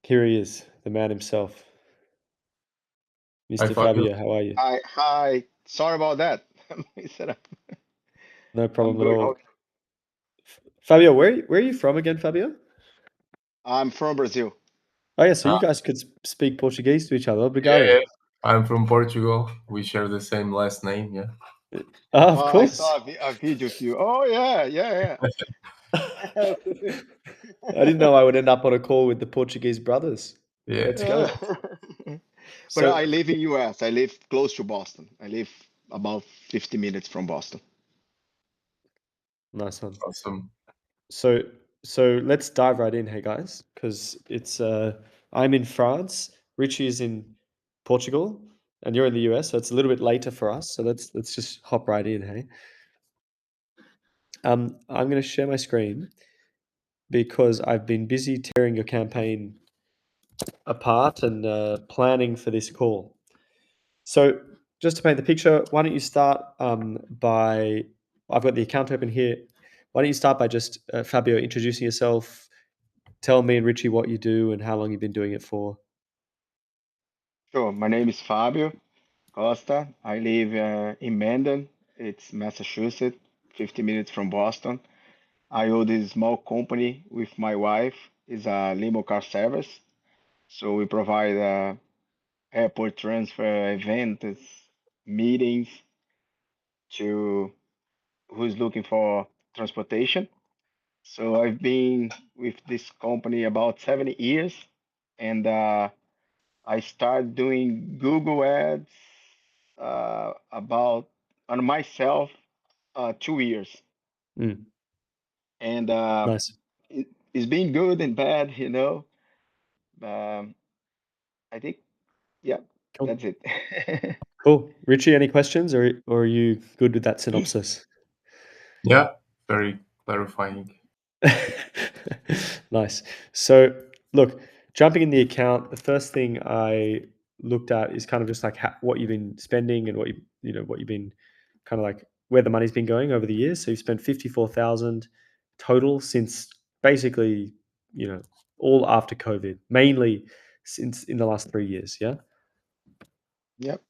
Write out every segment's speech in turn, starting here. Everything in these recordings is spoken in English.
Here he is, the man himself. Hi, Mr. Fabio. Fabio, how are you? Hi. Sorry about that. No I'm problem at good. all. Fabio, where are you from again, Fabio? I'm from Brazil. Oh yeah, so you Ah, guys could speak Portuguese to each other. yeah, Obrigado. yeah. I'm from Portugal. We share the same last name, yeah. Of I course. saw a video of you. Oh yeah. I didn't know I would end up on a call with the Portuguese brothers. Yeah. Let's go. But So I live in US. I live close to Boston. I live about 50 minutes from Boston. nice one. Awesome. So so let's dive right in, hey guys, because it's I'm in France, Richie is in Portugal, and you're in the US, so it's a little bit later for us. So let's just hop right in, hey. I'm going to share my screen because I've been busy tearing your campaign apart and planning for this call. So just to paint the picture, why don't you start by, I've got the account open here. Why don't you start by just, Fabio, introducing yourself, tell me and Richie what you do and how long you've been doing it for. Sure. My name is Fabio Costa. I live in Mendon. It's Massachusetts, 50 minutes from Boston. I own this small company with my wife. It's a limo car service. So we provide airport transfer events, meetings to who's looking for transportation. So I've been with this company about 7 years, and I started doing Google Ads about on myself 2 years, Mm, and nice. it's been good and bad. Um, I think, yeah, Cool. that's it. Cool. Richie, any questions or are you good with that synopsis? Yeah, very clarifying. Nice. So, look, jumping in the account, the first thing I looked at is kind of just like what you've been spending and what you've been kind of like where the money's been going over the years. So you've spent 54,000 total since basically, you know, all after COVID, mainly since in the last 3 years, yeah? Yep,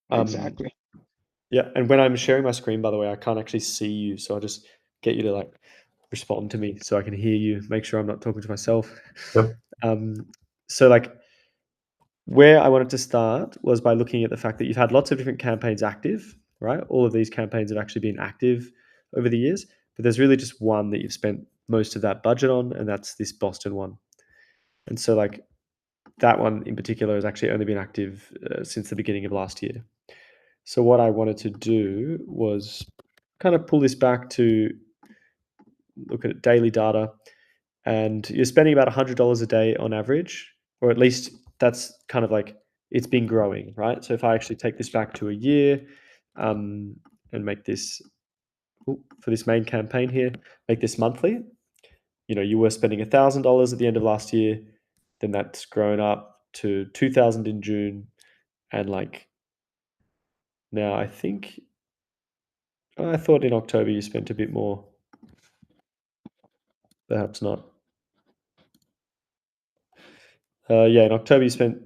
Um exactly. yeah, and when I'm sharing my screen, by the way, I can't actually see you, so I'll just get you to like respond to me so I can hear you, make sure I'm not talking to myself. Yep. Um, so like where I wanted to start was by looking at the fact that you've had lots of different campaigns active, right? All of these campaigns have actually been active over the years, but there's really just one that you've spent most of that budget on, and that's this Boston one. And so like that one in particular has actually only been active since the beginning of last year. So what I wanted to do was kind of pull this back to look at daily data, and you're spending about $100 a day on average, or at least that's kind of like it's been growing, right? So if I actually take this back to a year um, and make this for this main campaign here, make this monthly, you were spending $1,000 at the end of last year, then that's grown up to 2,000 in June, and like now I thought in October you spent a bit more. Perhaps not. Yeah, in October you spent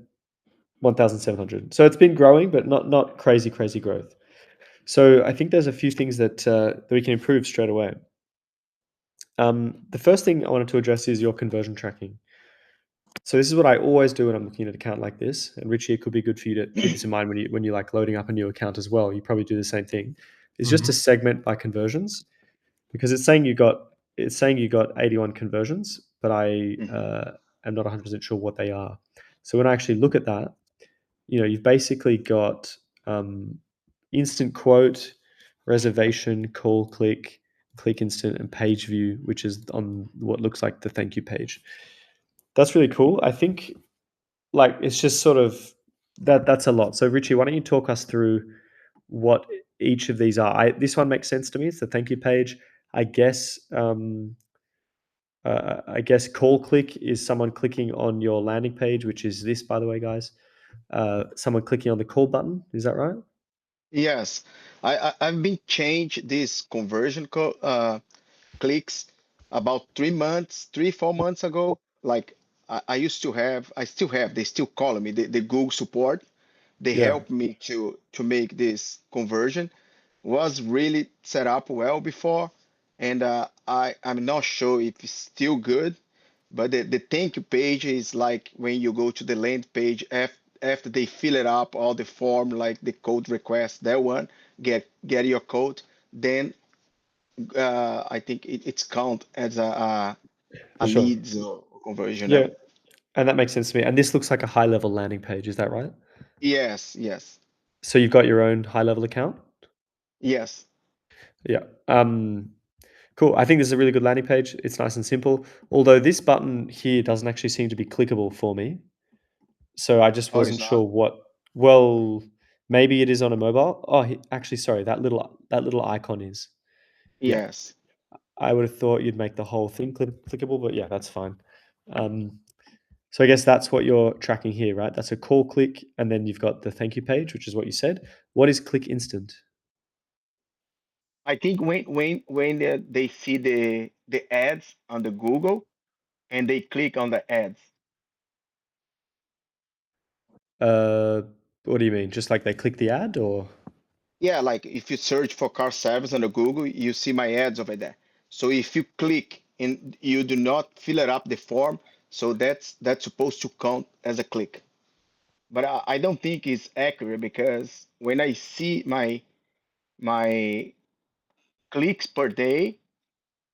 1,700. So it's been growing, but not crazy growth. So I think there's a few things that we can improve straight away. The first thing I wanted to address is your conversion tracking. So this is what I always do when I'm looking at an account like this. And Richie, it could be good for you to keep this in mind when you like loading up a new account as well. You probably do the same thing. Is just to Mm-hmm. segment by conversions, because it's saying you got 81 conversions, but I Mhm. am not 100% sure what they are. So when I actually look at that, you've basically got instant quote, reservation, call, click instant, and page view, which is on what looks like the thank you page. That's really cool. I think like it's just sort of that's a lot. So Richie, why don't you talk us through what each of these are? This one makes sense to me. It's the thank you page. I guess call click is someone clicking on your landing page, which is this, by the way, guys. Someone clicking on the call button. Is that right? Yes, I've been changed this conversion clicks about 3 months, 3, 4 months ago. Like I used to have, I still have, they still call me the Google support. They Yeah, helped me to make this conversion. Was really set up well before, and I'm not sure if it's still good, but the thank you page is like when you go to the land page after they fill it up all the form like the code request, that one, get your code, then I think it's count as for a sure. leads or conversion. Yeah, and that makes sense to me. And this looks like a high level landing page. Is that right? Yes, yes, So you've got your own high level account. yes. Yeah. Cool. I think this is a really good landing page. It's nice and simple. Although this button here doesn't actually seem to be clickable for me. So I just Oh, it's wasn't not. sure what. Well, maybe it is on a mobile. Oh, actually, sorry. That little icon is. Yeah. Yes. I would have thought you'd make the whole thing clickable, but yeah, that's fine. Um, so I guess that's what you're tracking here, right? That's a call click, and then you've got the thank you page, which is what you said. What is click instant? I think when they see the ads on the Google and they click on the ads. Uh, what do you mean? Just like they click the ad, or? Yeah, like if you search for car service on the Google, you see my ads over there. So if you click and you do not fill it up the form, so that's supposed to count as a click. But I don't think it's accurate because when I see my clicks per day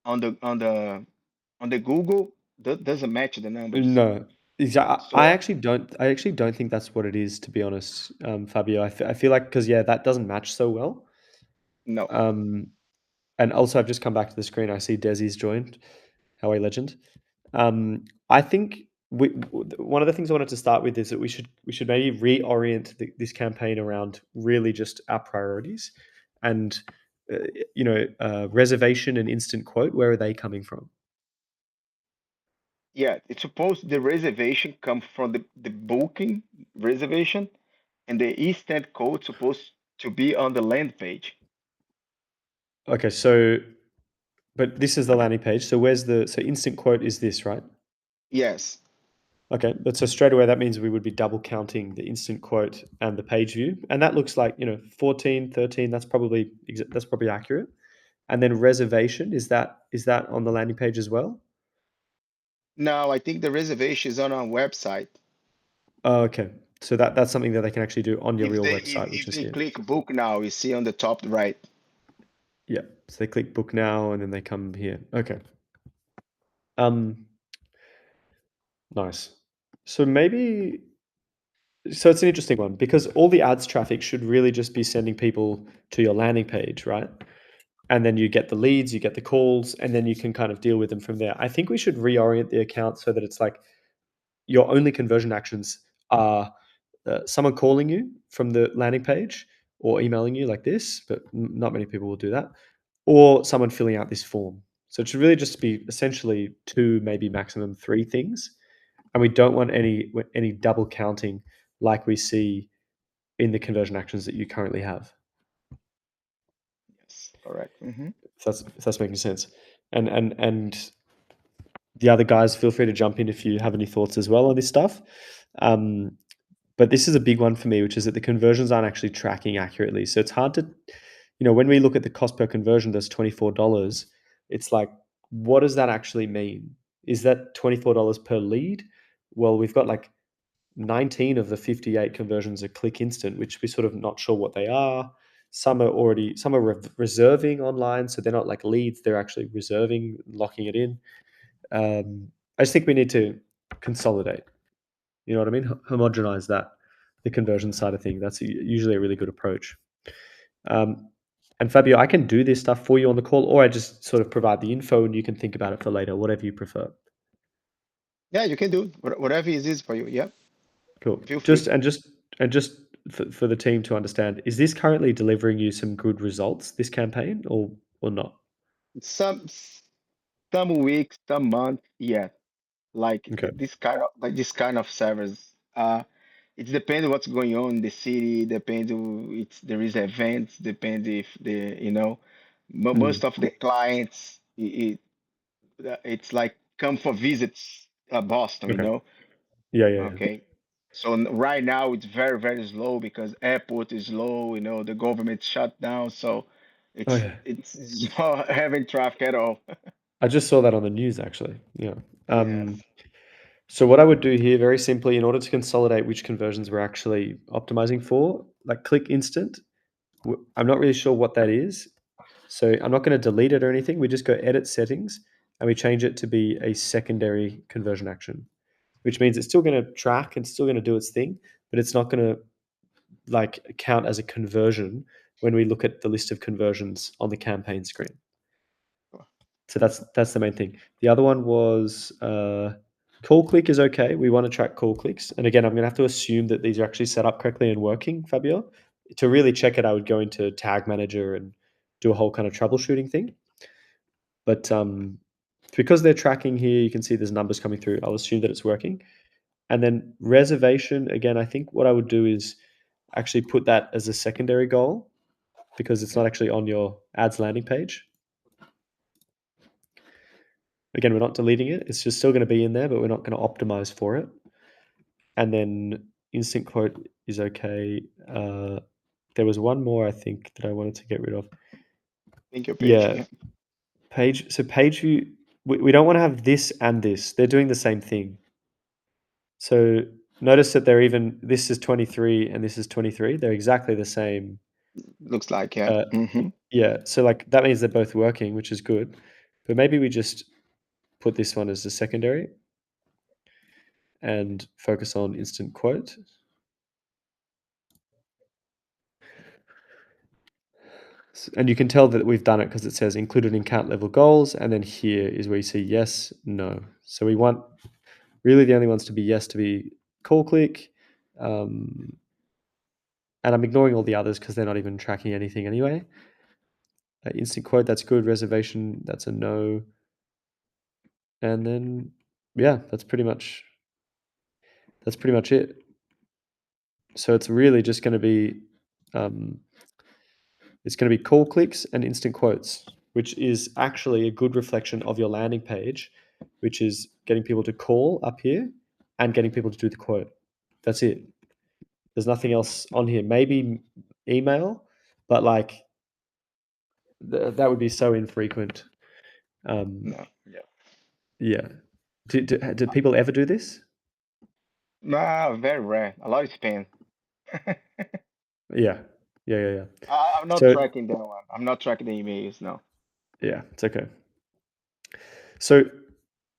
on the Google, that doesn't match the numbers. No, I So actually don't. I actually don't think that's what it is, to be honest, Fabio. I feel like because yeah, that doesn't match so well. no. Um, and also, I've just come back to the screen. I see Desi's joined. How a legend. I think one of the things I wanted to start with is that we should maybe reorient this campaign around really just our priorities, and uh, reservation and instant quote. Where are they coming from? Yeah, it's supposed the reservation come from the booking reservation, and the instant code supposed to be on the land page. Okay, so but this is the landing page. So where's the so instant quote is this, right? Yes. Okay, but so straight away that means we would be double counting the instant quote and the page view, and that looks like 14, 13. That's probably accurate. And then reservation is that on the landing page as well? Now I think the reservation is on our website. Oh, okay, so that's something that they can actually do on your real website, which If is they here. click book now, you see on the top right. Yeah, so they click book now and then they come here. Okay. Um, nice. So maybe so it's an interesting one because all the ads traffic should really just be sending people to your landing page, right? And then you get the leads, you get the calls, and then you can kind of deal with them from there. I think we should reorient the account so that it's like your only conversion actions are someone calling you from the landing page or emailing you like this, but not many people will do that, or someone filling out this form. So it should really just be essentially two, maybe maximum three things, and we don't want any double counting like we see in the conversion actions that you currently have. Yes, correct. If that's making sense. And the other guys, feel free to jump in if you have any thoughts as well on this stuff. Um, but this is a big one for me, which is that the conversions aren't actually tracking accurately. So it's hard to, when we look at the cost per conversion, that's $24. It's like, what does that actually mean? Is that $24 per lead? Well, we've got like 19 of the 58 conversions are click instant, which we're sort of not sure what they are. Some are reserving online, so they're not like leads; they're actually reserving, locking it in. I just think we need to consolidate. You know what I mean? Homogenize that, the conversion side of thing. That's usually a really good approach. Um, and Fabio, I can do this stuff for you on the call, or I just sort of provide the info and you can think about it for later, whatever you prefer. Yeah, you can do whatever is easy for you. Yeah, Cool. feel free. Just for the team to understand, is this currently delivering you some good results, this campaign, or not? Some some weeks, some months, yeah. Like Okay. this kind of service. It depends what's going on in the city. Depends it's there is events. Depends if Mm. most of the clients it's like come for visits Boston, Okay. Yeah. Okay. So right now it's very, very slow because airport is low, the government shut down. So Oh it's yeah. it's not having traffic at all. I just saw that on the news actually. Yeah. Yes. So what I would do here very simply in order to consolidate which conversions we're actually optimizing for, like click instant. I'm not really sure what that is. So I'm not going to delete it or anything. We just go edit settings and we change it to be a secondary conversion action, which means it's still going to track and still going to do its thing, but it's not going to like count as a conversion when we look at the list of conversions on the campaign screen. So that's the main thing. The other one was call click is okay. We want to track call clicks. And again, I'm going to have to assume that these are actually set up correctly and working, Fabio. To really check it, I would go into Tag Manager and do a whole kind of troubleshooting thing. But because they're tracking here, you can see there's numbers coming through. I'll assume that it's working. And then reservation, again, I think what I would do is actually put that as a secondary goal because it's not actually on your ads landing page. Again, we're not deleting it. It's just still going to be in there, but we're not going to optimize for it. And then instant quote is okay. There was one more, I think, that I wanted to get rid of. Thank you, page. Yeah, page. So page view, we don't want to have this and this. They're doing the same thing. So notice that they're even, this is 23 and this is 23. They're exactly the same. Looks like, yeah. Yeah, so like that means they're both working, which is good. But maybe we just put this one as a secondary and focus on instant quote. And you can tell that we've done it because it says included in count level goals. And then here is where you see yes, no. So we want really the only ones to be yes to be call click. And I'm ignoring all the others because they're not even tracking anything anyway. Instant quote, that's good. Reservation, that's a no. And then, yeah, that's pretty much it. So it's really just going to be, it's going to be call clicks and instant quotes, which is actually a good reflection of your landing page, which is getting people to call up here and getting people to do the quote. That's it. There's nothing else on here. Maybe email, but like that would be so infrequent. No, yeah. Yeah. Do people ever do this? No, very rare. A lot of spam. Yeah. Yeah. I'm not So tracking that one. I'm not tracking the emails, no. yeah, it's okay. So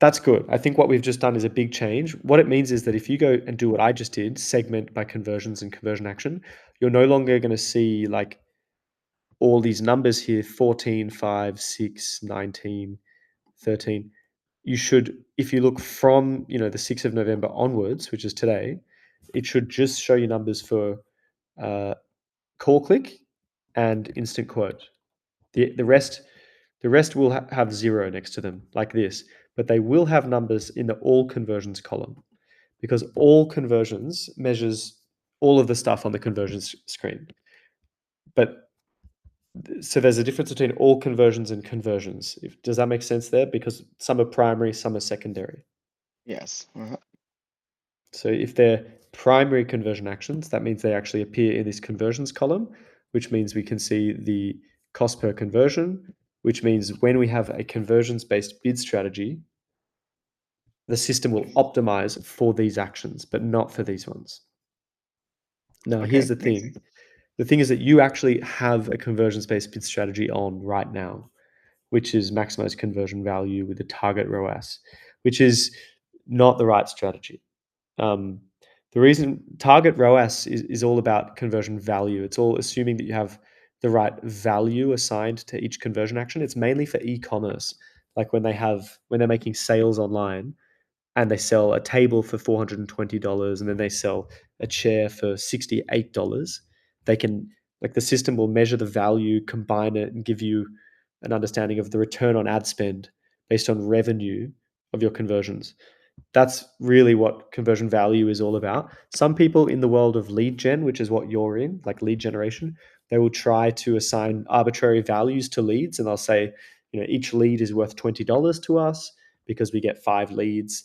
that's good. I think what we've just done is a big change. What it means is that if you go and do what I just did, segment by conversions and conversion action, you're no longer going to see like all these numbers here 14, 5, 6, 19, 13. You should, if you look from the 6th of November onwards, which is today, it should just show you numbers for call click and instant quote. The rest will have zero next to them like this, but they will have numbers in the all conversions column because all conversions measures all of the stuff on the conversions screen. But so there's a difference between all conversions and conversions. Does that make sense there? Because some are primary, some are secondary. Yes. So if they're primary conversion actions, that means they actually appear in this conversions column, which means we can see the cost per conversion, which means when we have a conversions-based bid strategy, the system will optimize for these actions, but not for these ones. Now, here's the thing. The thing is that you actually have a conversions-based bid strategy on right now, which is maximize conversion value with the target ROAS, which is not the right strategy. The reason target ROAS is all about conversion value. It's all assuming that you have the right value assigned to each conversion action. It's mainly for e-commerce, like when they're making sales online and they sell a table for $420 and then they sell a chair for $68. They can like the system will measure the value, combine it, and give you an understanding of the return on ad spend based on revenue of your conversions. That's really what conversion value is all about. Some people in the world of lead gen, which is what you're in, like lead generation, they will try to assign arbitrary values to leads and they'll say, each lead is worth $20 to us because we get 5 leads.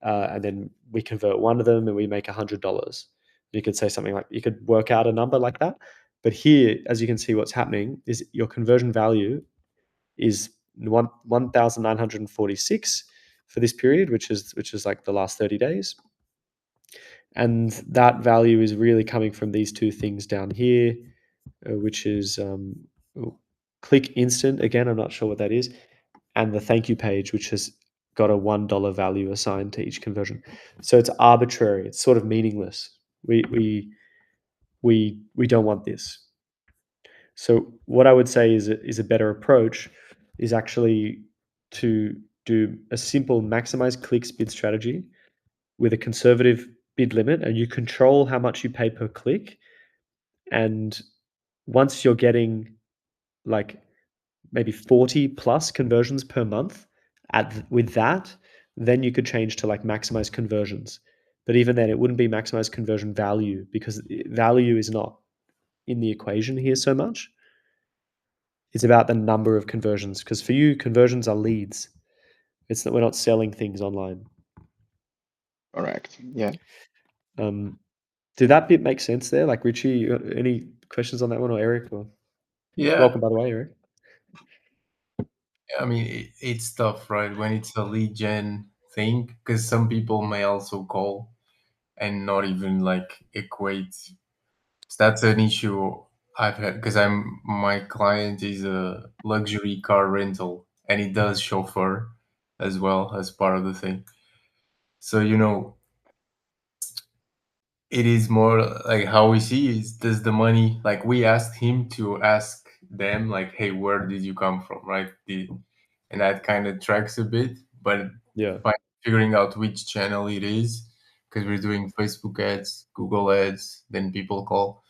and then we convert one of them and we make $100. You could say something like, you could work out a number like that. But here, as you can see, what's happening is your conversion value is 1,946 for this period, which is like the last 30 days. And that value is really coming from these two things down here, which is click instant. Again, I'm not sure what that is. And the thank you page, which has got a $1 value assigned to each conversion. So it's arbitrary. It's sort of meaningless. We don't want this. So what I would say is a better approach is actually to do a simple maximize clicks bid strategy with a conservative bid limit, and you control how much you pay per click. And once you're getting like maybe 40 plus conversions per month with that, then you could change to like maximize conversions. But even then, it wouldn't be maximize conversion value, because value is not in the equation here so much. It's about the number of conversions, because for you, conversions are leads. It's that we're not selling things online. Correct. Yeah. Did that bit make sense there? Like, Richie, any questions on that one, or Eric? Or Yeah, welcome, by the way, Eric. I mean, it's tough, right? When it's a lead gen thing, because some people may also call and not even like equate. So that's an issue I've had, because my client is a luxury car rental and he does chauffeur as well as part of the thing. So, it is more like how we see is, does the money, like we asked him to ask them like, hey, where did you come from, right? And that kind of tracks a bit, but Yeah. figuring out which channel it is, because we're doing Facebook ads, Google ads, then people call.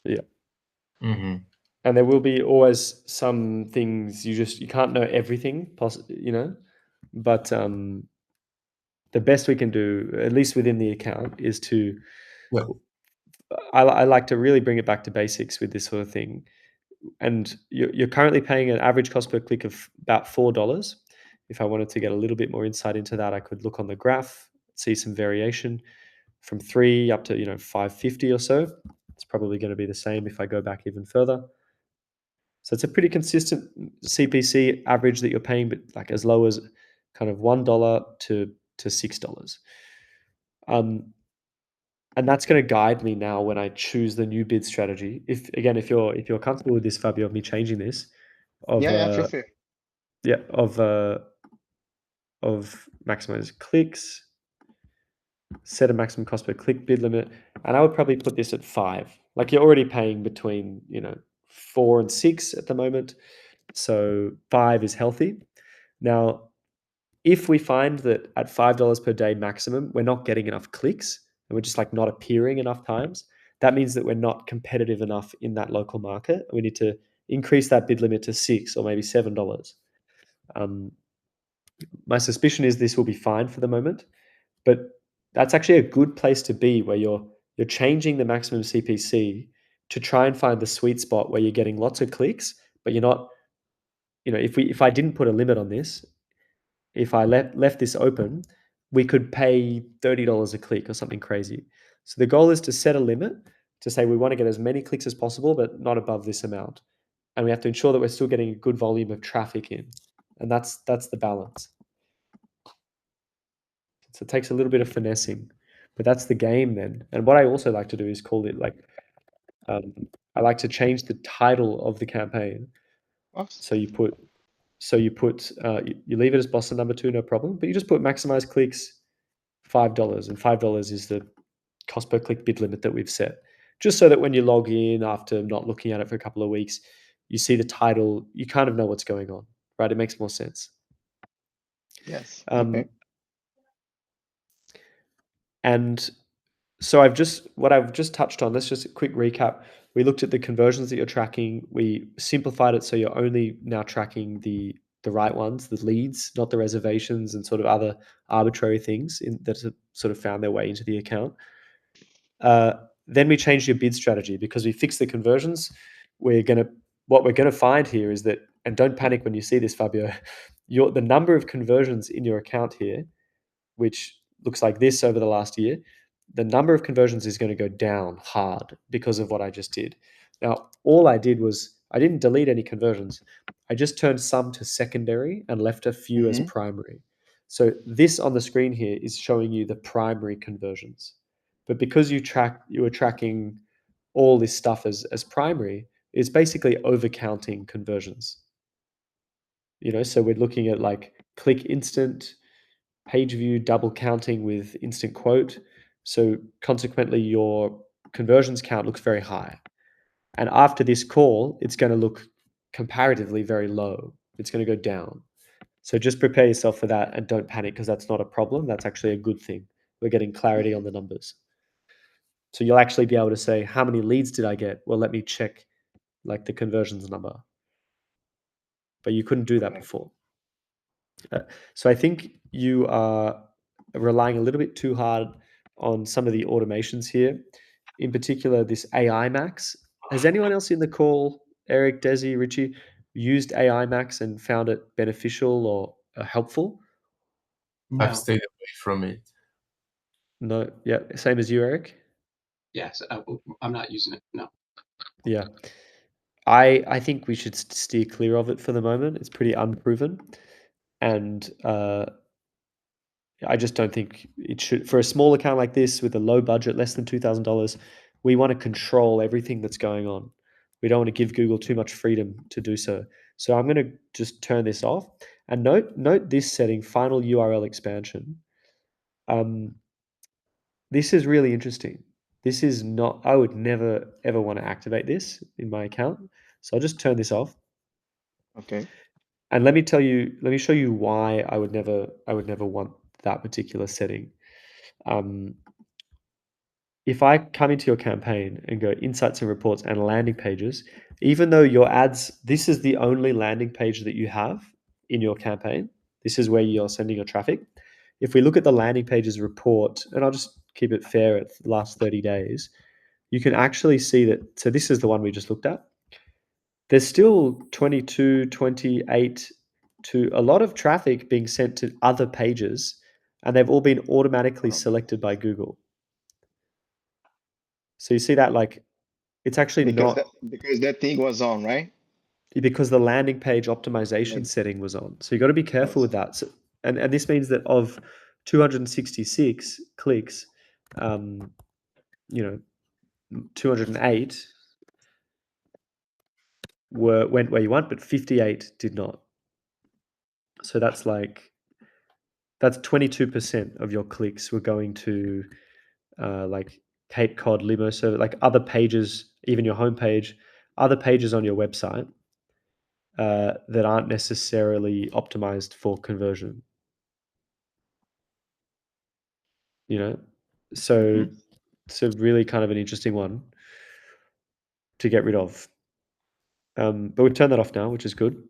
Yeah. Mm-hmm. And there will be always some things you can't know everything, but the best we can do, at least within the account, is to, Yeah. I like to really bring it back to basics with this sort of thing. And you're currently paying an average cost per click of about $4. If I wanted to get a little bit more insight into that, I could look on the graph, see some variation from 3 up to 550 or so. It's probably going to be the same if I go back even further. So it's a pretty consistent CPC average that you're paying, but like as low as kind of $1 to $6. And that's going to guide me now when I choose the new bid strategy. If you're comfortable with this, Fabio, of me changing this, Yeah, feel free. of maximize clicks, set a maximum cost per click bid limit, and I would probably put this at 5. Like, you're already paying between 4 and 6 at the moment, so 5 is healthy. Now, if we find that at $5 per day maximum, we're not getting enough clicks and we're just like not appearing enough times, that means that we're not competitive enough in that local market. We need to increase that bid limit to $6 or maybe $7. My suspicion is this will be fine for the moment, but that's actually a good place to be, where you're changing the maximum CPC to try and find the sweet spot where you're getting lots of clicks, but you're not, if I didn't put a limit on this, if I left this open, we could pay $30 a click or something crazy. So the goal is to set a limit, to say we want to get as many clicks as possible, but not above this amount. And we have to ensure that we're still getting a good volume of traffic in. And that's the balance. So it takes a little bit of finessing, but that's the game then. And what I also like to do is call it like, I like to change the title of the campaign. So you put, you leave it as Boston number 2, no problem, but you just put maximize clicks $5, and $5 is the cost per click bid limit that we've set. Just so that when you log in after not looking at it for a couple of weeks, you see the title, you kind of know what's going on, right? It makes more sense. Yes. Okay. And so I've just touched on, let's just a quick recap. We looked at the conversions that you're tracking. We simplified it so you're only now tracking the right ones, the leads, not the reservations and sort of other arbitrary things that have sort of found their way into the account. Then we changed your bid strategy because we fixed the conversions. What we're gonna find here is that, and don't panic when you see this, Fabio, the number of conversions in your account here, which looks like this over the last year, the number of conversions is going to go down hard because of what I just did. Now, all I did was I didn't delete any conversions. I just turned some to secondary and left a few as primary. So this on the screen here is showing you the primary conversions. But because you were tracking all this stuff as primary, it's basically overcounting conversions. So we're looking at like click instant, page view double counting with instant quote. So consequently, your conversions count looks very high. And after this call, it's going to look comparatively very low. It's going to go down. So just prepare yourself for that and don't panic because that's not a problem. That's actually a good thing. We're getting clarity on the numbers. So you'll actually be able to say, how many leads did I get? Well, let me check like the conversions number. But you couldn't do that before. So I think you are relying a little bit too hard on some of the automations here. In particular, this AI Max. Has anyone else in the call, Eric, Desi, Richie, used AI Max and found it beneficial or helpful? I've No. stayed away from it. No. Yeah. Same as you, Eric? Yes, I'm not using it. No. Yeah. I think we should steer clear of it for the moment. It's pretty unproven. And I just don't think it should. For a small account like this with a low budget, less than $2,000, we want to control everything that's going on. We don't want to give Google too much freedom to do so. So I'm going to just turn this off and note this setting, final URL expansion. This is really interesting. This is not, I would never ever want to activate this in my account. So I'll just turn this off. Okay. And let me show you why I would never want that particular setting. If I come into your campaign and go insights and reports and landing pages, even though your ads, this is the only landing page that you have in your campaign, this is where you're sending your traffic. If we look at the landing pages report, and I'll just keep it fair at the last 30 days, you can actually see that. So this is the one we just looked at. There's still 22, 28 to a lot of traffic being sent to other pages, and they've all been automatically selected by Google. So you see that like it's actually Because not that thing was on, right? because the landing page optimization setting was on. So you got to be careful with that. So, and this means that of 266 clicks, 208 went where you want, but 58 did not. So that's 22% of your clicks were going to like Cape Cod limo service, like other pages, even your homepage, other pages on your website that aren't necessarily optimized for conversion. So it's a really kind of an interesting one to get rid of. But we've turned that off now, which is good.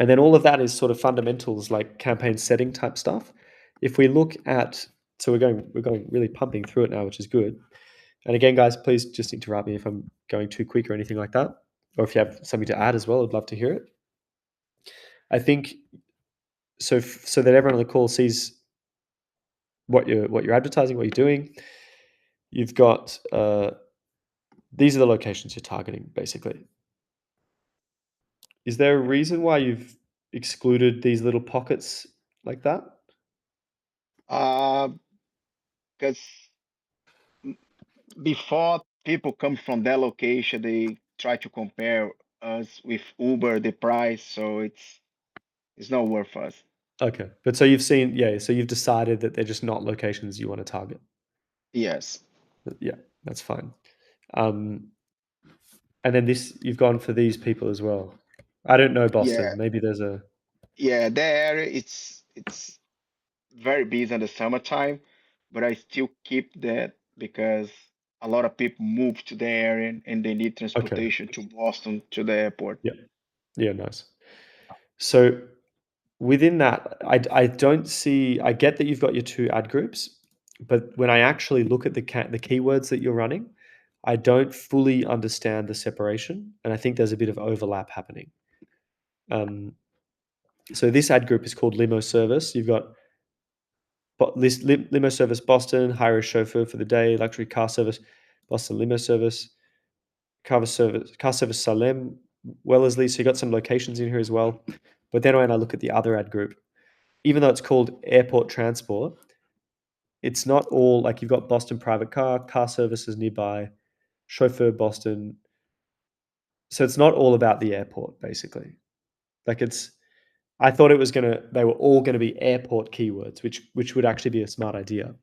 And then all of that is sort of fundamentals like campaign setting type stuff. If we look at, so we're going really pumping through it now, which is good. And again, guys, please just interrupt me if I'm going too quick or anything like that, or if you have something to add as well, I'd love to hear it. I think so that everyone on the call sees what you're advertising, what you're doing. You've got these are the locations you're targeting, basically. Is there a reason why you've excluded these little pockets like that? Because before people come from that location, they try to compare us with Uber, the price, so it's not worth us. Okay, but so you've seen, so you've decided that they're just not locations you want to target. Yes. Yeah, that's fine. And then you've gone for these people as well. I don't know Boston. Yeah. Maybe there's a. Yeah, that area it's very busy in the summertime, but I still keep that because a lot of people move to the area and they need transportation to Boston to the airport. Yeah, nice. So within that, I don't see. I get that you've got your two ad groups, but when I actually look at the keywords that you're running, I don't fully understand the separation, and I think there's a bit of overlap happening. So this ad group is called limo service. You've got limo service Boston, high-risk chauffeur for the day, luxury car service Boston limo service, car service Salem, Wellesley. So you got some locations in here as well. But then when I look at the other ad group, even though it's called airport transport, it's not all like you've got Boston private car services nearby, chauffeur Boston. So it's not all about the airport, basically. Like I thought they were all gonna be airport keywords, which would actually be a smart idea.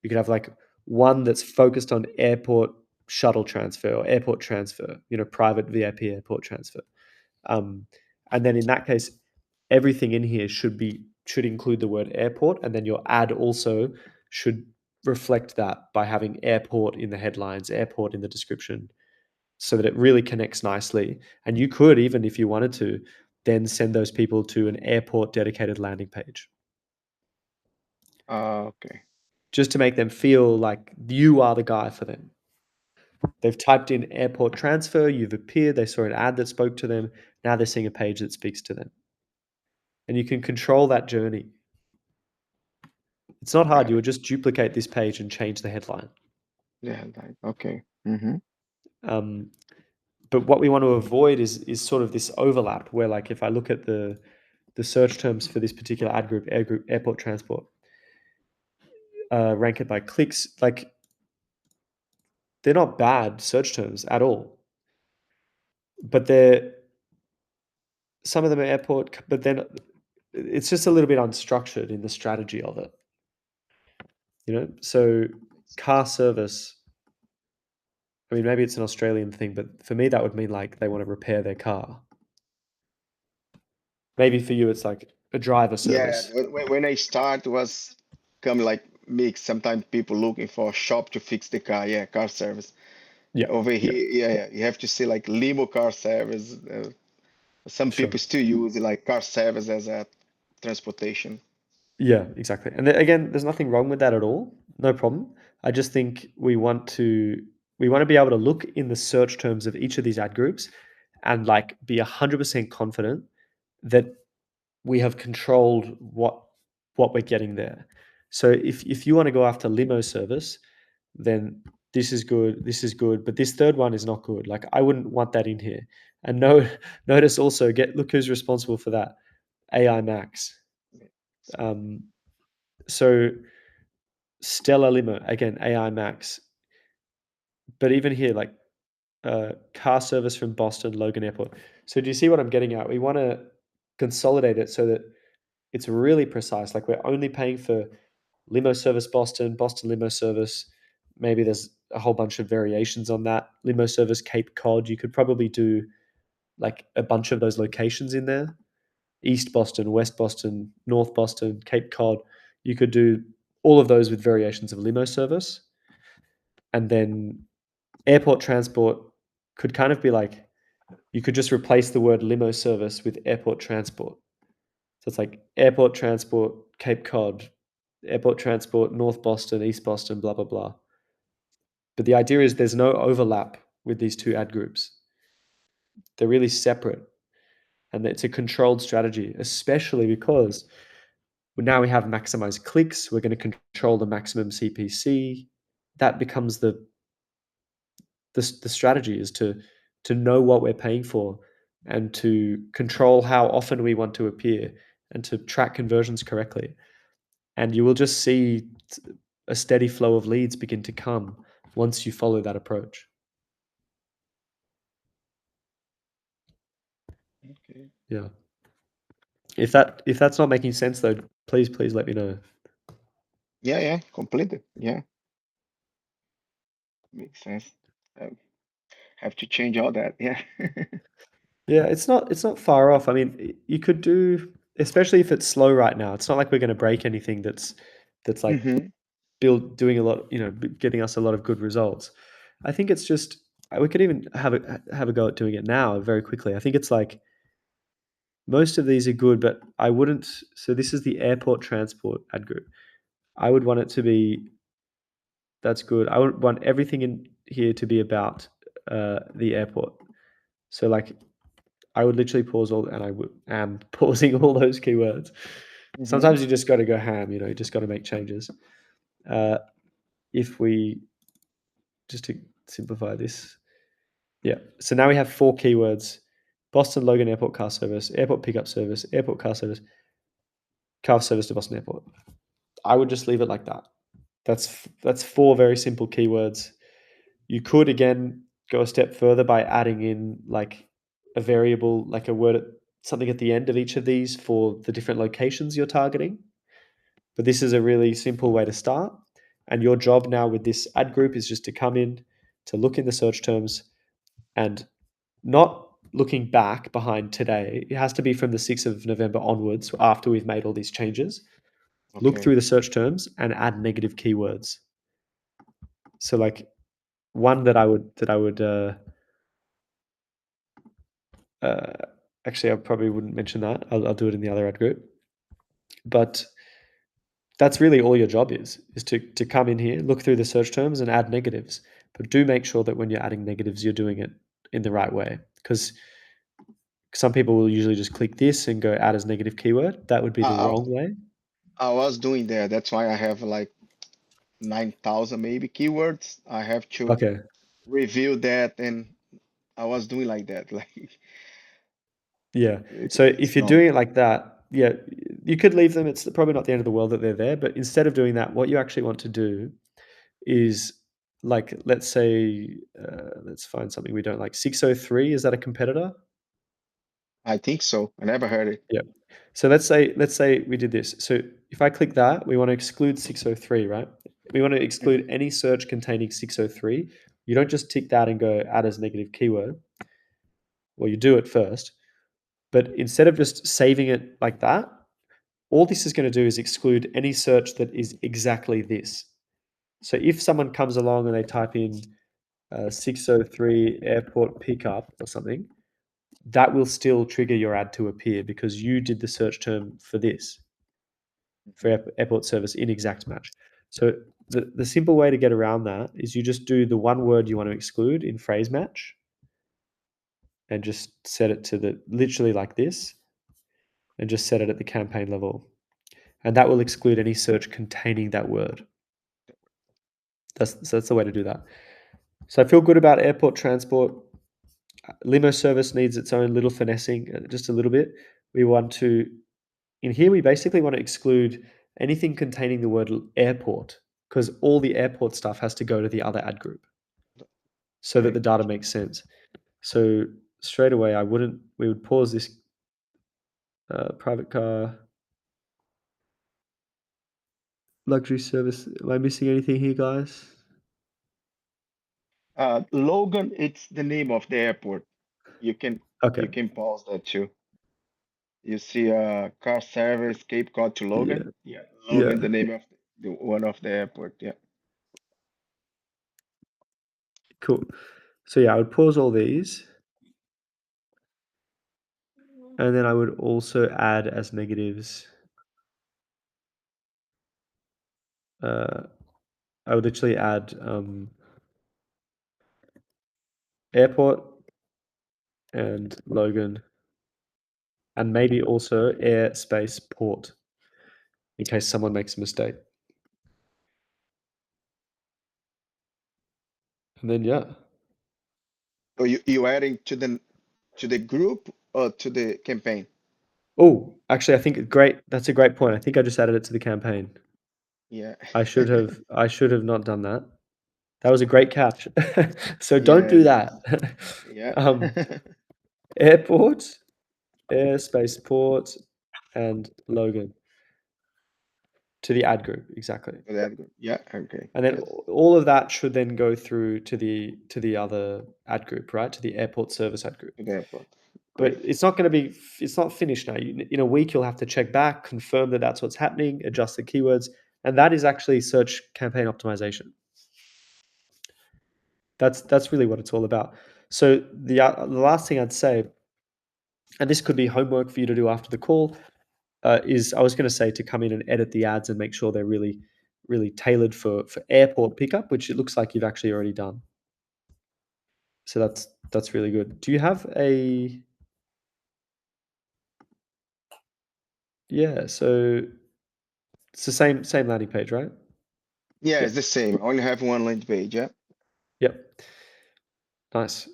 You could have like one that's focused on airport shuttle transfer or airport transfer, private VIP airport transfer. And then in that case, everything in here should include the word airport, and then your ad also should reflect that by having airport in the headlines, airport in the description, so that it really connects nicely. And you could, even if you wanted to, then send those people to an airport dedicated landing page, Okay. just to make them feel like you are the guy for them. They've typed in airport transfer, you've appeared, they saw an ad that spoke to them, now they're seeing a page that speaks to them. And you can control that journey. It's not hard. Got You it. would just duplicate this page and change the headline. Yeah, okay. Mm-hmm. But what we want to avoid is sort of this overlap where, like, if I look at the search terms for this particular ad group, airport transport, rank it by clicks, like they're not bad search terms at all. But some of them are airport, but then it's just a little bit unstructured in the strategy of it. So car service, I mean, maybe it's an Australian thing, but for me, that would mean like they want to repair their car. Maybe for you, it's like a driver Yeah, service. when I start was come like mix. Sometimes people looking for a shop to fix the car. Yeah, car service. Yeah. Over Yeah. here, yeah, you have to say like limo car service. Some Sure. people still use like car service as a transportation. Yeah, exactly. And again, there's nothing wrong with that at all. No problem. I just think we want to be able to look in the search terms of each of these ad groups and like be 100% confident that we have controlled what we're getting there. So if you want to go after limo service, then this is good, but this third one is not good. Like I wouldn't want that in here. And notice also look who's responsible for that. AI Max. So Stella Limo, again, AI Max. But even here, like car service from Boston, Logan Airport. So do you see what I'm getting at? We want to consolidate it so that it's really precise. Like we're only paying for limo service Boston, Boston limo service. Maybe there's a whole bunch of variations on that. Limo service Cape Cod. You could probably do like a bunch of those locations in there. East Boston, West Boston, North Boston, Cape Cod. You could do all of those with variations of limo service. And then airport transport could kind of be like, you could just replace the word limo service with airport transport. So it's like airport transport, Cape Cod, airport transport, North Boston, East Boston, blah, blah, blah. But the idea is there's no overlap with these two ad groups. They're really separate. And it's a controlled strategy, especially because now we have maximized clicks. We're going to control the maximum CPC. That becomes the strategy, is to know what we're paying for and to control how often we want to appear and to track conversions correctly. And you will just see a steady flow of leads begin to come once you follow that approach. Okay. Yeah. If that's not making sense though, please let me know. Yeah, completely. Yeah, makes sense. Have to change all that. Yeah. Yeah, it's not far off. I mean, you could do, especially if it's slow right now. It's not like we're going to break anything that's like doing a lot, getting us a lot of good results. I think it's just we could even have a go at doing it now very quickly. I think it's like most of these are good, but I wouldn't. So this is the airport transport ad group. I would want it to be, that's good. I would want everything in here to be about the airport. So like I would literally pause all, and I am pausing all those keywords. Sometimes you just got to go ham, you just got to make changes. If we, just to simplify this, yeah. So now we have 4 keywords: Boston Logan Airport car service, airport pickup service, airport car service to Boston Airport. I would just leave it like that. That's 4 very simple keywords. You could again go a step further by adding in like a variable, like a word, something at the end of each of these for the different locations you're targeting. But this is a really simple way to start. And your job now with this ad group is just to come in, to look in the search terms, and not looking back behind today. It has to be from the 6th of November onwards, after we've made all these changes. Look through the search terms and add negative keywords. So like one that I would actually, I probably wouldn't mention that. I'll do it in the other ad group. But that's really all your job is to come in here, look through the search terms and add negatives. But do make sure that when you're adding negatives, you're doing it in the right way. Because some people will usually just click this and go add as negative keyword. That would be the wrong way. I was doing that. That's why I have like 9,000 maybe keywords. I have to review that, and I was doing like that. Like, yeah. So if you're doing it like that, yeah, you could leave them. It's probably not the end of the world that they're there. But instead of doing that, what you actually want to do is, like, let's say, let's find something we don't like. 603, is that a competitor? I think so. I never heard it. Yeah. So let's say we did this. So if I click that, we want to exclude 603, right? We want to exclude any search containing 603. You don't just tick that and go add as negative keyword. Well, you do it first. But instead of just saving it like that, all this is going to do is exclude any search that is exactly this. So if someone comes along and they type in 603 airport pickup or something, that will still trigger your ad to appear because you did the search term for this, for airport service in exact match. So the simple way to get around that is you just do the one word you want to exclude in phrase match and just set it to the literally like this and just set it at the campaign level. And that will exclude any search containing that word. That's the way to do that. So I feel good about airport transport. Limo service needs its own little finessing, just a little bit. We want to, in here, we basically want to exclude anything containing the word airport because all the airport stuff has to go to the other ad group so that the data makes sense. So straight away, we would pause this private car luxury service. Am I missing anything here, guys? Logan, it's the name of the airport. You can pause that too. You see car service Cape Cod to Logan. Yeah, Logan, the name of the one of the airport. Yeah. Cool. So yeah, I would pause all these. And then I would also add as negatives. I would literally add airport and Logan, and maybe also airspace port in case someone makes a mistake. And then yeah. So you adding to the group or to the campaign? Oh, actually, I think that's a great point. I think I just added it to the campaign. Yeah. I should have not done that. That was a great catch. So don't do that. Yeah. Airport, airspace port, and Logan to the ad group, exactly. Yeah. Okay. And then all of that should then go through to the other ad group, right? To the airport service ad group. To the airport. But it's not finished now. In a week, you'll have to check back, confirm that that's what's happening, adjust the keywords, and that is actually search campaign optimization. That's really what it's all about. So the last thing I'd say, and this could be homework for you to do after the call, is I was going to say to come in and edit the ads and make sure they're really, really tailored for airport pickup, which it looks like you've actually already done. So that's really good. Do you have a Yeah, so it's the same landing page, right? Yeah, Yep. it's the same. I only have one landing page. Yeah. Yep. Nice.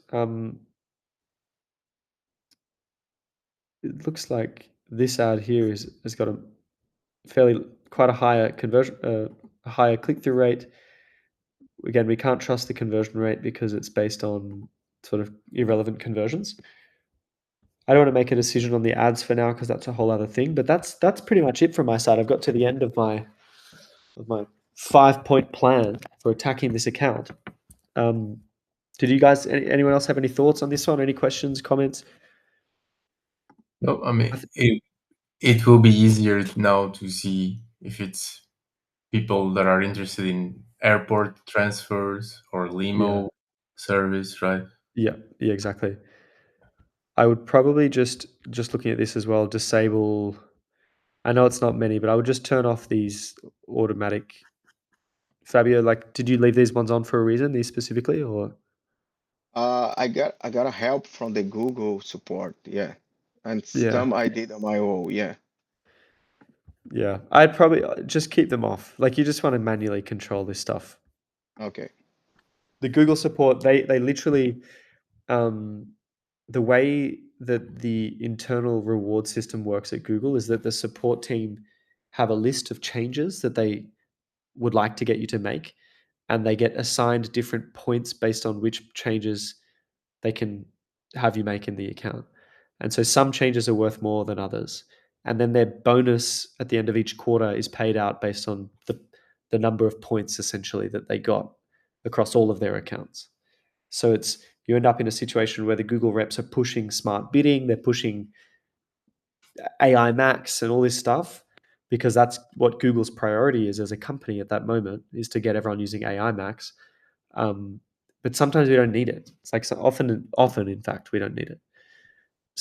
It looks like this ad here has got a quite a higher conversion, a higher click-through rate. Again, we can't trust the conversion rate because it's based on sort of irrelevant conversions. I don't want to make a decision on the ads for now because that's a whole other thing. But that's pretty much it from my side. I've got to the end of my 5-point plan for attacking this account. Did you guys, anyone else have any thoughts on this one? Any questions, comments? No, I mean, it will be easier now to see if it's people that are interested in airport transfers or limo service, right? Yeah, exactly. I would probably just looking at this as well, disable. I know it's not many, but I would just turn off these automatic. Fabio, like, did you leave these ones on for a reason, these specifically, or? I got a help from the Google support. Yeah, and Yeah, some I did on my own. Yeah. yeah. I'd probably just keep them off. Like, you just want to manually control this stuff. Okay. The Google support, they literally, the way that the internal reward system works at Google is that the support team have a list of changes that they would like to get you to make, and they get assigned different points based on which changes they can have you make in the account. And so some changes are worth more than others. And then their bonus at the end of each quarter is paid out based on the number of points essentially that they got across all of their accounts. So it's you end up in a situation where the Google reps are pushing smart bidding, they're pushing AI Max and all this stuff because that's what Google's priority is as a company at that moment is to get everyone using AI Max. But sometimes we don't need it. It's like so often, in fact, we don't need it.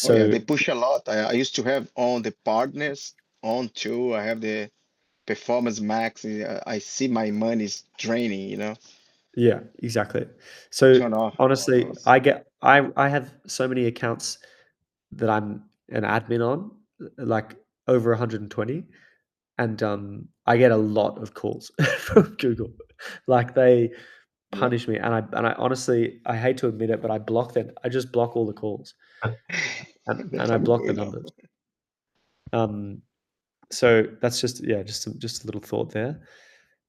Oh yeah, So they push a lot. I used to have on the partners on too. I have the performance max. I see my money's draining. yeah, exactly. So Turn off all honestly, those. I have so many accounts that I'm an admin on, like over 120, and I get a lot of calls from Google. Like they Yeah. punish me, and I honestly I hate to admit it, but I block them. I just block all the calls, and That's I a block good, the numbers. So that's just just a little thought there.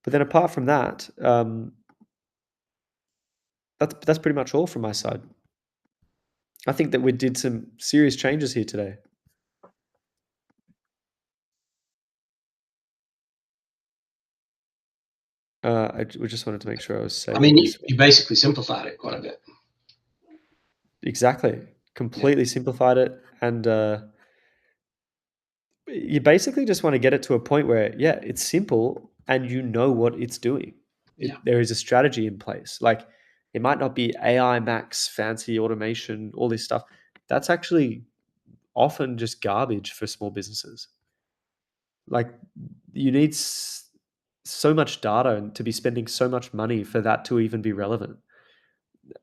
But then apart from that, that's pretty much all from my side. I think that we did some serious changes here today. We just wanted to make sure I was I saving mean, this. you basically simplified it quite a bit. Exactly, completely simplified it, and you basically just want to get it to a point where, yeah, it's simple and you know what it's doing. Yeah. There is a strategy in place. Like it might not be AI Max, fancy automation, all this stuff. That's actually often just garbage for small businesses. Like you need so much data and to be spending so much money for that to even be relevant.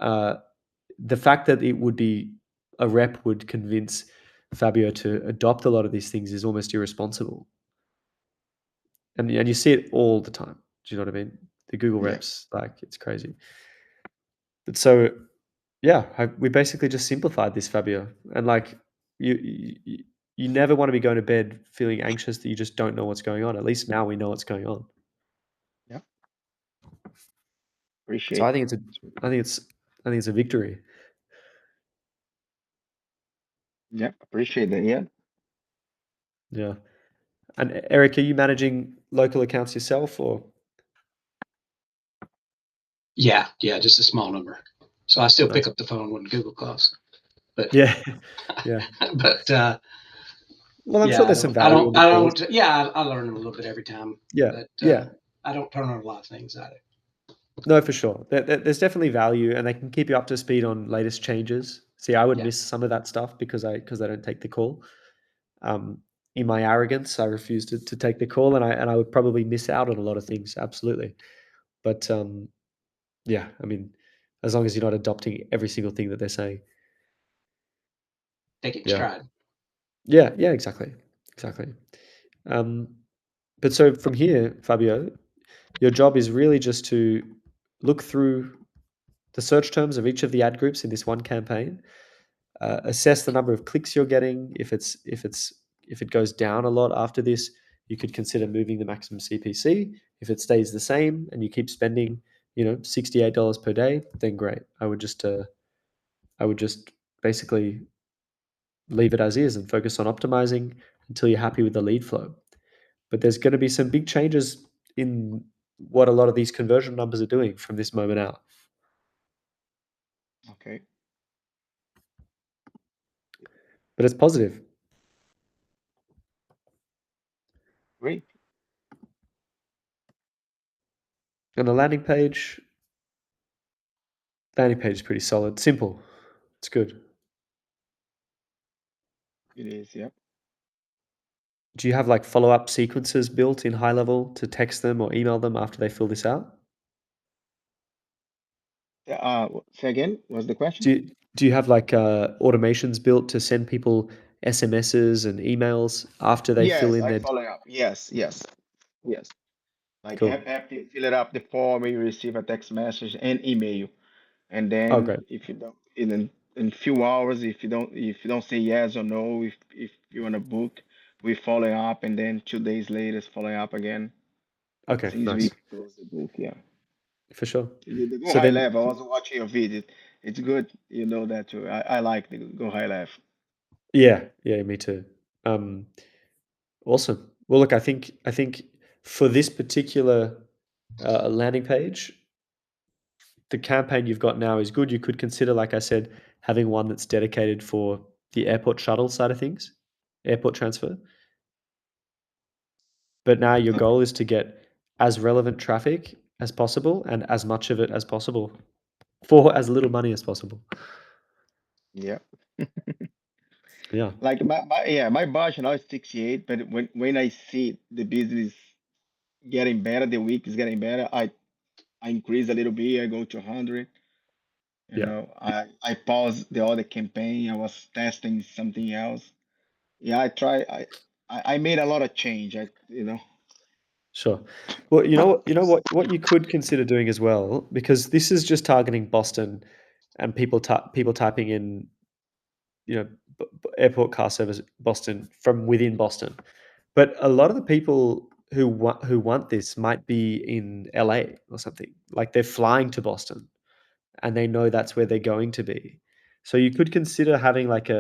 The fact that it would be a rep would convince Fabio to adopt a lot of these things is almost irresponsible. And you see it all the time. Do you know what I mean? The Google Yeah. reps, like it's crazy. But so, yeah, we basically just simplified this, Fabio. And like you never want to be going to bed feeling anxious that you just don't know what's going on. At least now we know what's going on. Yeah. So Appreciate. I think it's a victory. Yeah. Appreciate that. Yeah. Yeah. And Eric, are you managing local accounts yourself or? Yeah, just a small number. So I still Nice. pick up the phone when Google calls. But Yeah, yeah. but Well, I'm yeah, sure there's some value in the I calls. don't. Yeah, I learn a little bit every time. Yeah, But yeah. I don't turn on a lot of things either. No, for sure. There's definitely value, and they can keep you up to speed on latest changes. See, I would Yeah. miss some of that stuff because I don't take the call. Um, in my arrogance, I refuse to take the call, and I would probably miss out on a lot of things. Absolutely, but yeah, I mean, as long as you're not adopting every single thing that they're saying. Take it in Yeah, stride. yeah, exactly. But so from here, Fabio, your job is really just to look through the search terms of each of the ad groups in this one campaign, assess the number of clicks you're getting. If it goes down a lot after this, you could consider moving the maximum CPC. If it stays the same and you keep spending, $68 per day, then great. I would just basically leave it as is and focus on optimizing until you're happy with the lead flow. But there's going to be some big changes in what a lot of these conversion numbers are doing from this moment out. Okay. But it's positive. Great. And the landing page is pretty solid. Simple. It's good. It is. Yeah. Do you have like follow-up sequences built in high level to text them or email them after they fill this out? Say again. What's the question? Do you have like automations built to send people SMSs and emails after they fill Yes, in I their... follow up. Yes. Like Cool. after you fill it up the form, you receive a text message and email, and Oh, then great. if you don't in few hours, if you don't say yes or no, if you want to book, we follow up, and then 2 days later, follow up again. Okay, Since we nice. close the book, yeah. For sure. The go So high then, level. I was watching your video. It's good. You know that too. I like the go high level. yeah, me too. Awesome. Well, look, I think for this particular landing page, the campaign you've got now is good. You could consider, like I said, having one that's dedicated for the airport shuttle side of things, airport transfer. But now your goal is to get as relevant traffic as possible and as much of it as possible for as little money as possible. Yeah. Yeah. Like my budget now is 68, but when I see the business getting better, the week is getting better, I increase a little bit. I go to 100. Yeah. I pause the other campaign. I was testing something else. Yeah, I try. I made a lot of change. Sure. Well, what you could consider doing as well, because this is just targeting Boston and people typing in, airport car service Boston from within Boston. But a lot of the people who want this might be in LA or something. Like they're flying to Boston and they know that's where they're going to be. So you could consider having like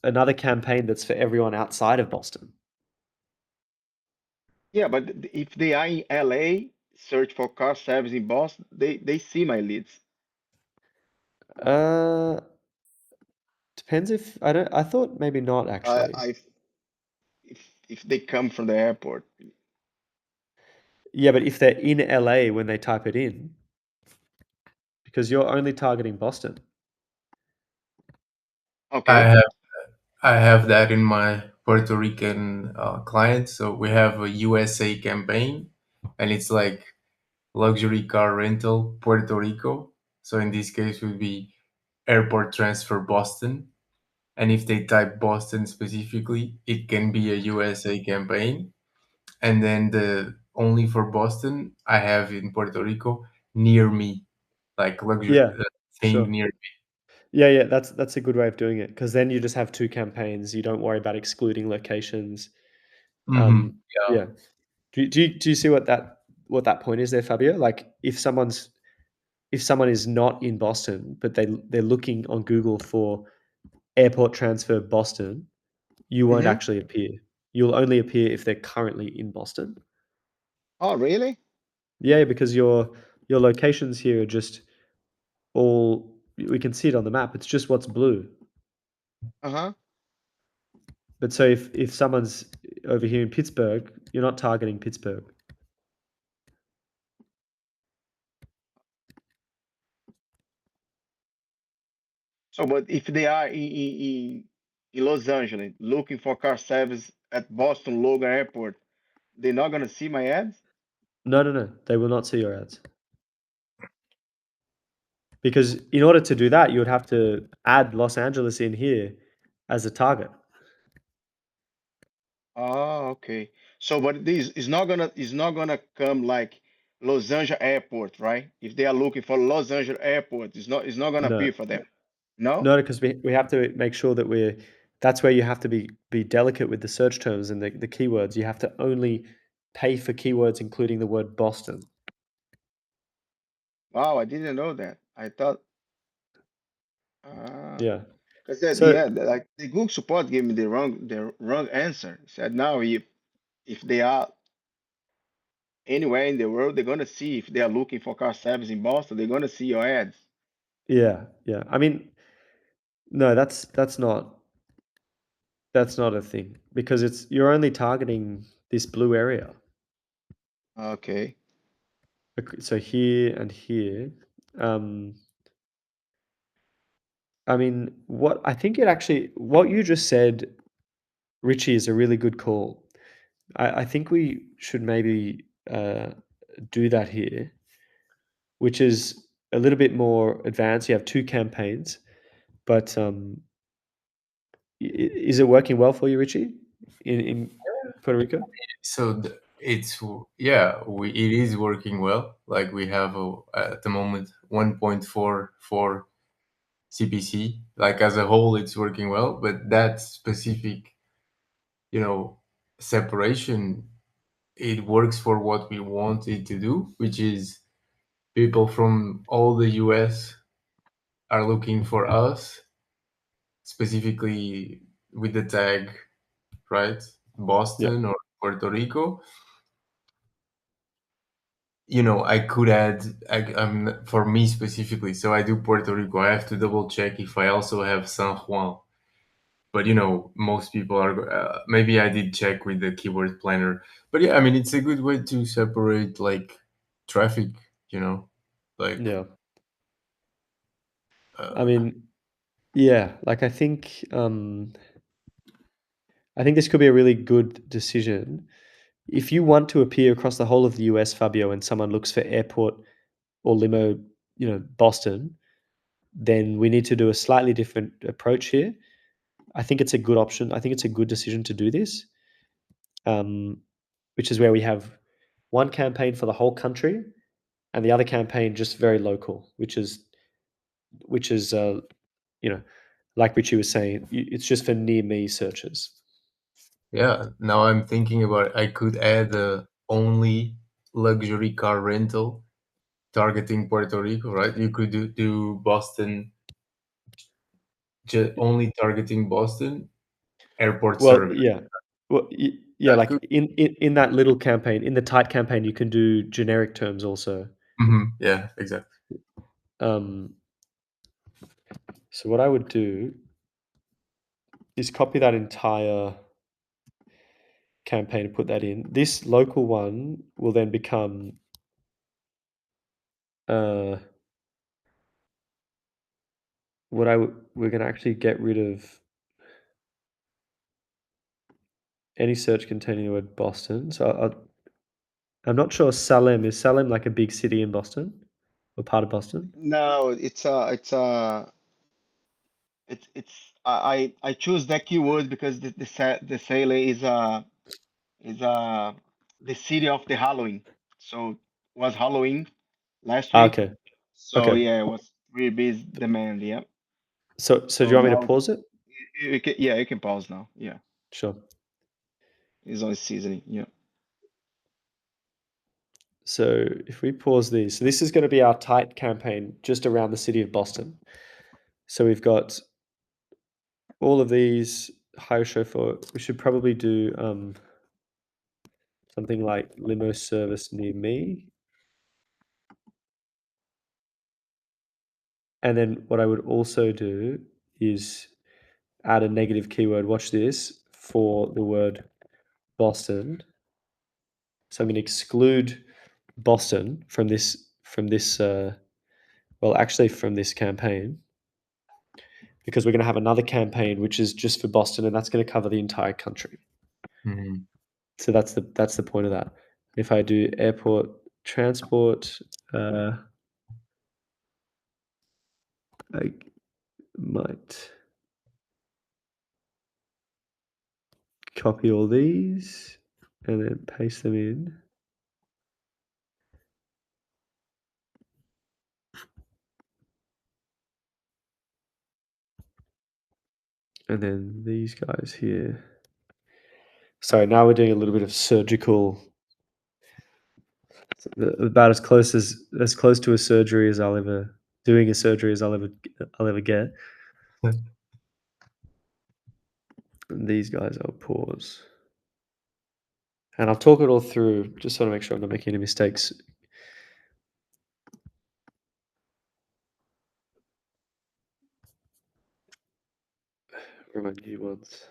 another campaign that's for everyone outside of Boston. Yeah, but if they are in LA, search for car service in Boston, they see my leads. Uh, Depends if I don't. I thought maybe not I, actually. I if they come from the airport. Yeah, but if they're in LA when they type it in, because you're only targeting Boston. I Okay. have I have that in my Puerto Rican client. So we have a USA campaign, and it's like luxury car rental Puerto Rico. So in this case, would be airport transfer Boston. And if they type Boston specifically, it can be a USA campaign. And then the only for Boston, I have in Puerto Rico near me, like luxury Yeah, thing sure. near me. Yeah. That's a good way of doing it because then you just have two campaigns. You don't worry about excluding locations. Yeah. Yeah. Do you see what that point is there, Fabio? Like if someone is not in Boston, but they're looking on Google for airport transfer Boston, you won't Mm-hmm. actually appear. You'll only appear if they're currently in Boston. Oh, really? Yeah, because your locations here are just all we can see it on the map. It's just what's blue. Uh-huh. But so if someone's over here in Pittsburgh, you're not targeting Pittsburgh. So, but if they are in Los Angeles looking for car service at Boston Logan Airport, they're not gonna see my ads? No. They will not see your ads. Because in order to do that, you would have to add Los Angeles in here as a target. Oh, okay. So, but this is not gonna come like Los Angeles Airport, right? If they are looking for Los Angeles Airport, it's not gonna No, appear for them. No? no, because we have to make sure that that's where you have to be delicate with the search terms and the keywords. You have to only pay for keywords including the word Boston. Wow, I didn't know that. I thought, uh, Yeah. because that, So yeah, like the Google support gave me the wrong answer. Said now if they are anywhere in the world, they're gonna see if they are looking for car service in Boston, they're gonna see your ads. yeah, yeah. I mean, no, that's not a thing because you're only targeting this blue area. Okay. So here and here. Um, I mean, what I think what you just said, Richie, is a really good call. I think we should maybe do that here, which is a little bit more advanced. You have two campaigns, but is it working well for you, Richie, in Puerto Rico? So it's yeah, it is working well. Like we have at the moment 1.44 CPC. Like as a whole, it's working well. But that specific, separation, it works for what we want it to do, which is people from all the US are looking for us specifically with the tag, right? Yeah. Boston or Puerto Rico. I could add, for me specifically, so I do Puerto Rico. I have to double check if I also have San Juan. But most people are. Maybe I did check with the keyword planner. But yeah, I mean, it's a good way to separate like traffic. Like Yeah. uh, I mean, yeah, like I think this could be a really good decision. If you want to appear across the whole of the US, Fabio, and someone looks for airport or limo, Boston, then we need to do a slightly different approach here. I think it's a good option. I think it's a good decision to do this, um, which is where we have one campaign for the whole country and the other campaign just very local, which is you know, like Richie was saying, it's just for near me searches. yeah. Now I'm thinking about I could add only luxury car rental targeting Puerto Rico, right? You could do Boston, only targeting Boston airport Well, service. yeah. Well, yeah, That like could. in that little campaign, in the tight campaign, you can do generic terms also. Yeah, exactly. Um, so what I would do is copy that entire campaign and put that in. This local one will then become uh, we're going to actually get rid of any search containing the word Boston. So I'm not sure is Salem like a big city in Boston or part of Boston? No, I choose that keyword because the Sale is the city of the Halloween. So it was Halloween last week. Okay. So Okay. yeah, it was really big demand. Yeah. So do you So want me to now pause it? you can pause now. Yeah, Sure. it's on seasoning. Yeah. So if we pause these, so this is going to be our tight campaign just around the city of Boston. So we've got all of these hire chauffeur. We should probably do something like limo service near me. And then what I would also do is add a negative keyword. Watch this for the word Boston. So I'm going to exclude Boston from this. Well, actually, from this campaign because we're going to have another campaign which is just for Boston, and that's going to cover the entire country. Mhm. So that's the point of that. If I do airport transport, I might copy all these and then paste them in. And then these guys here. Sorry, now we're doing a little bit of surgical, about as close to a surgery as I'll ever doing a surgery as I'll ever get. And these guys I'll pause. And I'll talk it all through, just so to make sure I'm not making any mistakes. Where are my new ones?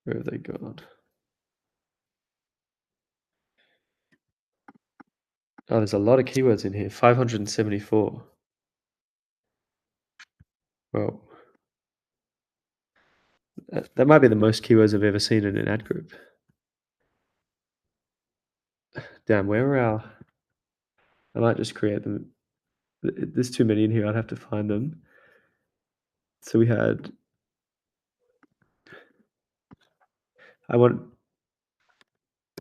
Where have they gone? Oh, there's a lot of keywords in here. 574. Well, that might be the most keywords I've ever seen in an ad group. Damn, where are our... I might just create them. There's too many in here. I'd have to find them. So we had... I want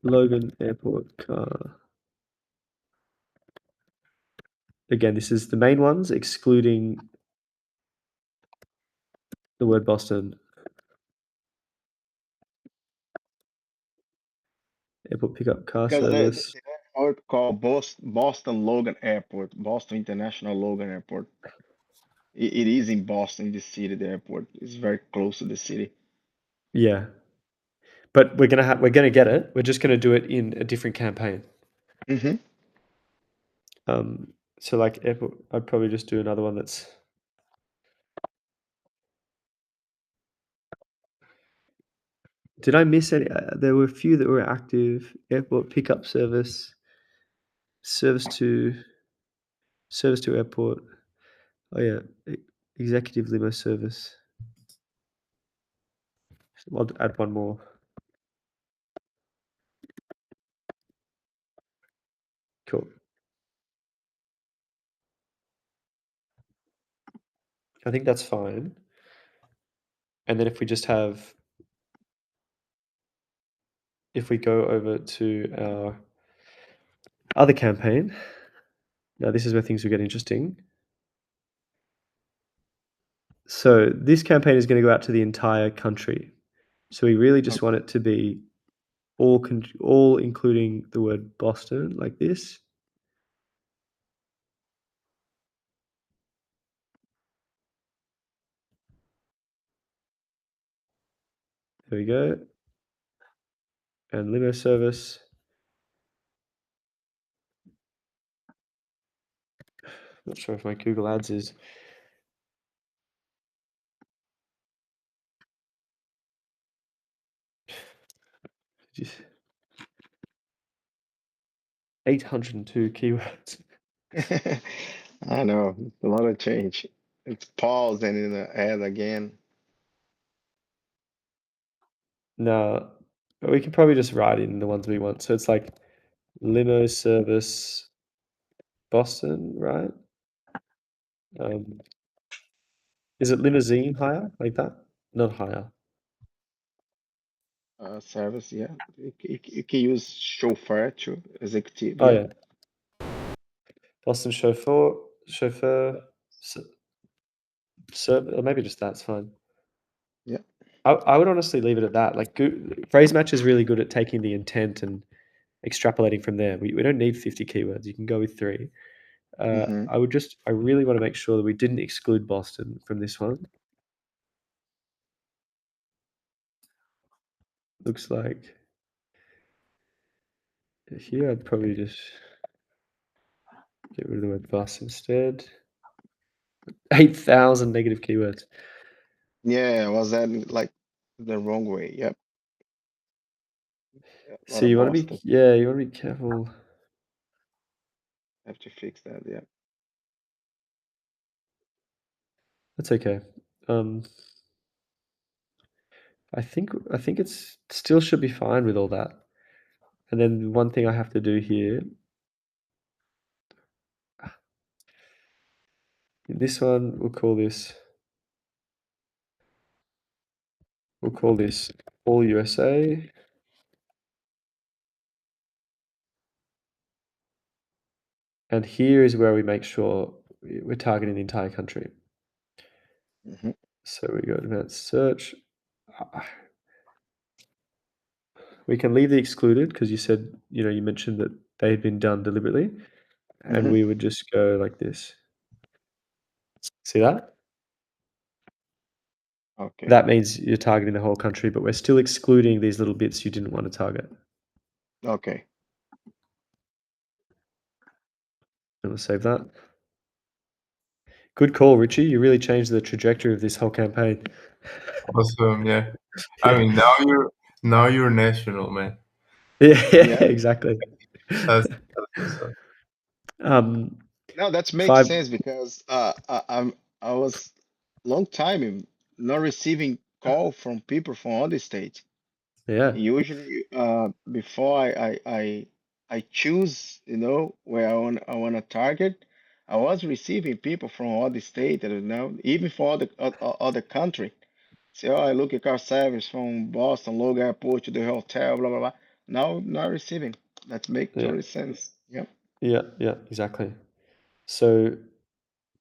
Logan Airport car. Again, this is the main ones, excluding the word Boston. Airport pickup car Because service. the airport called Boston Logan Airport, Boston International Logan Airport. It is in Boston, the city. The airport is very close to the city. Yeah. But we're gonna get it. We're just gonna do it in a different campaign. Mm-hmm. So like airport, I'd probably just do another one that's... Did I miss any? There were a few that were active. Airport pickup service, service to airport. Oh yeah, executive limo service. I'll add one more. Cool. I think that's fine. And then if we just have, if we go over to our other campaign, now this is where things will get interesting. So this campaign is going to go out to the entire country. So we really just want it to be all including the word Boston, like this. There we go. And limo service. Not sure if my Google Ads is... Just 802 keywords. I know, a lot of change. It's pause and then add again. No, we can probably just write in the ones we want. So it's like limo service Boston, right? Is it limousine hire like that? Not hire. Service, yeah. You can use chauffeur too, executive. Oh Yeah. yeah. Boston chauffeur, or maybe just that's fine. Yeah. I would honestly leave it at that. Like phrase match is really good at taking the intent and extrapolating from there. We don't need 50 keywords. You can go with 3. Mm-hmm. I really want to make sure that we didn't exclude Boston from this one. Looks like here I'd probably just get rid of the word bus instead. 8,000 negative keywords. Yeah, was that like the wrong way? Yep. Yeah, a lot So of you want to Boston. you want to be careful. Have to fix that. Yeah. That's okay. I think it's still should be fine with all that. And then one thing I have to do here, this one we'll call this We'll call this all USA. And here is where we make sure we're targeting the entire country. Mhm. So we go advanced search. We can leave the excluded because you said, you mentioned that they had been done deliberately. And Mhm. we would just go like this. See that? Okay. That means you're targeting the whole country, but we're still excluding these little bits you didn't want to target. Okay. And we'll save that. Good call, Richie. You really changed the trajectory of this whole campaign. Awesome, yeah. I mean, now you're national, man. Yeah, Yeah. exactly. That's awesome. No, that makes Five. sense because I was long time not receiving call from people from other states. Yeah, Usually, before I choose, where I want to target, I was receiving people from other state, even for other country. So I look at car service from Boston, Logan Airport to the hotel, blah blah blah. Now not receiving. That make yeah, total sense. Yeah. yeah, exactly. So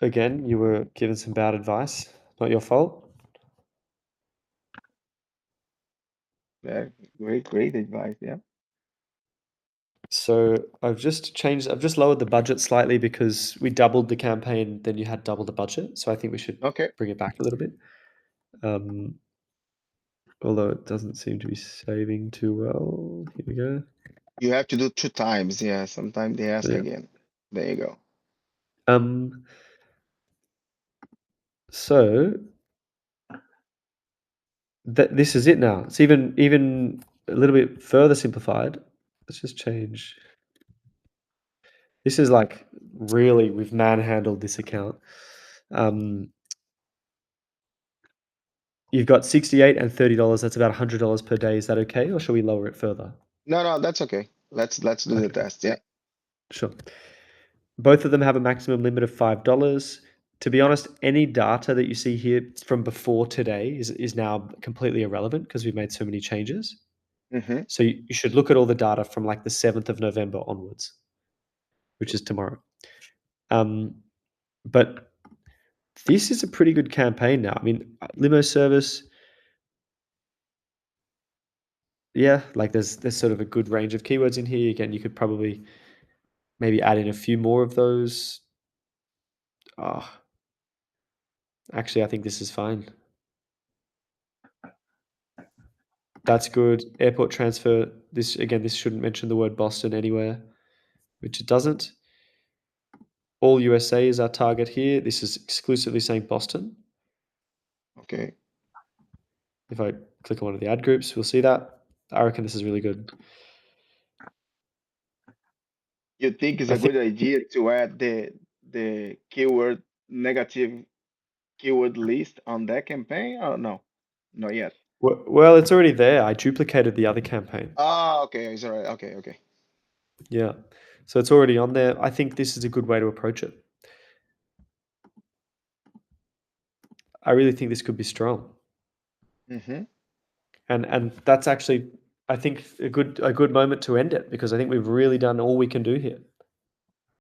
again, you were given some bad advice. Not your fault. Yeah. Great advice. Yeah. So I've just lowered the budget slightly because we doubled the campaign, then you had double the budget. So I think we should Okay. bring it back a little bit. Although it doesn't seem to be saving too well. Here we go. You have to do 2 times. Yeah. Sometimes they ask Yeah. again. There you go. So this is it now. It's even a little bit further simplified. Let's just change. This is like really we've manhandled this account. You've got $68 and $30. That's about $100 per day. Is that okay, or shall we lower it further? No, that's okay. Let's do the Okay, test. Yeah. sure. Both of them have a maximum limit of $5. To be honest, any data that you see here from before today is now completely irrelevant because we've made so many changes. Mm-hmm. So you should look at all the data from like the 7th of November onwards, which is tomorrow. But this is a pretty good campaign now. I mean, limo service, yeah, like there's sort of a good range of keywords in here. Again, you could probably maybe add in a few more of those. Oh, actually, I think this is fine. That's good. Airport transfer. This shouldn't mention the word Boston anywhere, which it doesn't. All USA is our target here. This is exclusively saying Boston. Okay. If I click on one of the ad groups, we'll see that. I reckon this is really good. You think it's I a think good idea to add the keyword negative keyword list on that campaign? Oh no, not yet. well, it's already there. I duplicated the other campaign. Ah, okay, it's all right. Okay, okay. Yeah. So it's already on there. I think this is a good way to approach it. I really think this could be strong. Mm-hmm. And that's actually I think a good moment to end it because I think we've really done all we can do here.